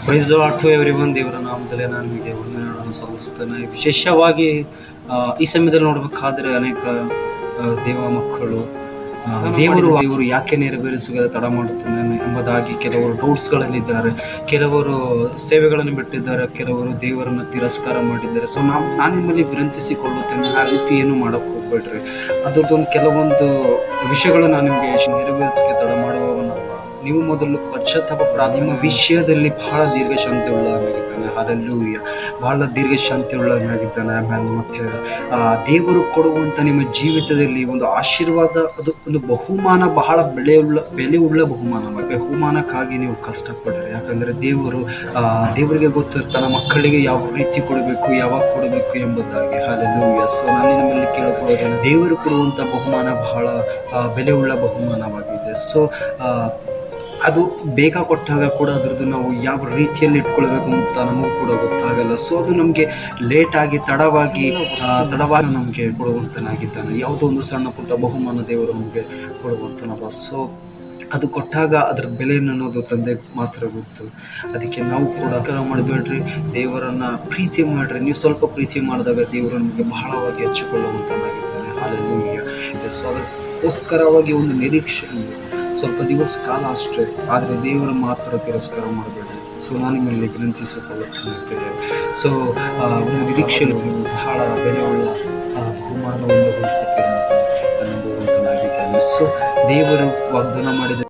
Price the lord to everyone. ದೇವರ ನಾಮದಲ್ಲಿ ನಾನು ನಿಮಗೆ ವಂದನೆಗಳನ್ನು ಸಲ್ಲಿಸ್ತೇನೆ. ವಿಶೇಷವಾಗಿ ಈ ಸಮಯದಲ್ಲಿ ನೋಡಬೇಕಾದ್ರೆ ಅನೇಕ ದೇವ ಮಕ್ಕಳು ದೇವರು ಯಾಕೆ ನೆರವೇರಿಸುವ ತಡ ಮಾಡುತ್ತಾನೆ ಎಂಬುದಾಗಿ ಕೆಲವರು ಡೌಟ್ಸ್ಗಳಲ್ಲಿದ್ದಾರೆ, ಕೆಲವರು ಸೇವೆಗಳನ್ನು ಬಿಟ್ಟಿದ್ದಾರೆ, ಕೆಲವರು ದೇವರನ್ನು ತಿರಸ್ಕಾರ ಮಾಡಿದ್ದಾರೆ. ಸೊ ನಾನು ನಿಮ್ಮಲ್ಲಿ ವಿನಂತಿಸಿಕೊಳ್ಳುತ್ತೇನೆ, ಆ ರೀತಿ ಏನು ಮಾಡೋಕ್ಕೆ ಹೋಗ್ಬೇಡ್ರಿ. ಅದರದ್ದೊಂದು ಕೆಲವೊಂದು ವಿಷಯಗಳು ನಾನು ನಿಮಗೆ ನೆರವೇರಿಸಕ್ಕೆ ತಡ ಮಾಡುವವನಲ್ಲ. ನೀವು ಮೊದಲು ಪಶ್ಚಾತ್ತಾಪ ಪ್ರಾರ್ಥನೆ ವಿಷಯದಲ್ಲಿ ಬಹಳ ದೀರ್ಘ ಶಾಂತಿ ಉಳ್ಳವನಾಗಿದ್ದಾನೆ. ಹಲ್ಲೆಲೂಯಾ, ಬಹಳ ದೀರ್ಘ ಶಾಂತಿ ಉಳ್ಳವನಾಗಿದ್ದಾನೆ. ಆಮೇಲೆ ಮತ್ತೆ ದೇವರು ಕೊಡುವಂಥ ನಿಮ್ಮ ಜೀವಿತದಲ್ಲಿ ಒಂದು ಆಶೀರ್ವಾದ, ಅದು ಒಂದು ಬಹುಮಾನ, ಬಹಳ ಬೆಲೆ ಉಳ್ಳ ಬಹುಮಾನಕ್ಕಾಗಿ ನೀವು ಕಷ್ಟಪಡ್ರಿ. ಯಾಕಂದರೆ ದೇವರಿಗೆ ಗೊತ್ತು ತನ್ನ ಮಕ್ಕಳಿಗೆ ಯಾವ ರೀತಿ ಕೊಡಬೇಕು, ಯಾವಾಗ ಕೊಡಬೇಕು ಎಂಬುದಾಗಿ. ಹಲ್ಲೆಲೂಯಾ. ಸೊ ನಾನು ನಿಮ್ಮಲ್ಲಿ ಕೇಳಿಕೊಳ್ಳೋದೇನೆ, ದೇವರು ಕೊಡುವಂಥ ಬಹುಮಾನ ಬಹಳ ಬೆಲೆ ಉಳ್ಳ ಬಹುಮಾನವಾಗಿದೆ. ಸೊ ಅದು ಬೇಗ ಕೊಟ್ಟಾಗ ಕೂಡ ಅದರದ್ದು ನಾವು ಯಾವ ರೀತಿಯಲ್ಲಿ ಇಟ್ಕೊಳ್ಬೇಕು ಅಂತ ನಮಗೂ ಕೂಡ ಗೊತ್ತಾಗಲ್ಲ. ಸೊ ಅದು ನಮಗೆ ಲೇಟಾಗಿ ತಡವಾಗಿ ನಮಗೆ ಕೊಡುವಂತನಾಗಿದ್ದಾನೆ. ಯಾವುದೋ ಒಂದು ಸಣ್ಣ ಪುಟ್ಟ ಬಹುಮಾನ ದೇವರು ನಮಗೆ ಕೊಡುವಂತನಲ್ಲ. ಸೊ ಅದು ಕೊಟ್ಟಾಗ ಅದರ ಬೆಲೆಯನ್ನು ಅನ್ನೋದು ತಂದೆ ಮಾತ್ರ ಗೊತ್ತು. ಅದಕ್ಕೆ ನಾವು ಪುರಸ್ಕಾರ ಮಾಡಬೇಡ್ರಿ, ದೇವರನ್ನು ಪ್ರೀತಿ ಮಾಡಿರಿ. ನೀವು ಸ್ವಲ್ಪ ಪ್ರೀತಿ ಮಾಡಿದಾಗ ದೇವರು ನಮಗೆ ಬಹಳವಾಗಿ ಹಚ್ಚಿಕೊಳ್ಳುವಂತನಾಗಿದ್ದಾನೆ. ಹಲ್ಲೆಲೂಯಾ. ಸೊ ಅದಕ್ಕೋಸ್ಕರವಾಗಿ ಒಂದು ನಿರೀಕ್ಷೆ, ಸ್ವಲ್ಪ ದಿವಸ ಕಾಲ ಅಷ್ಟೇ, ಆದರೆ ದೇವರ ಮಾತ್ರ ತಿರಸ್ಕಾರ ಮಾಡಬೇಡಿ. ಸೊ ನಾನು ನಿಮ್ಮಲ್ಲಿ ವಿನಂತಿಸಿಕೊಳ್ಳುತ್ತೇನೆ. ಸೊ ಒಂದು ನಿರೀಕ್ಷೆಯಲ್ಲಿ ಬಹಳ ಬೆಲೆಯುಳ್ಳ ಬಹುಮಾನವನ್ನು ಹೊಂದುತ್ತೀರಿ ಅನ್ನುವಂತನಾಗಿದ್ದೇನೆ. ಸೊ ದೇವರು ವಾಗ್ದಾನ ಮಾಡಿದ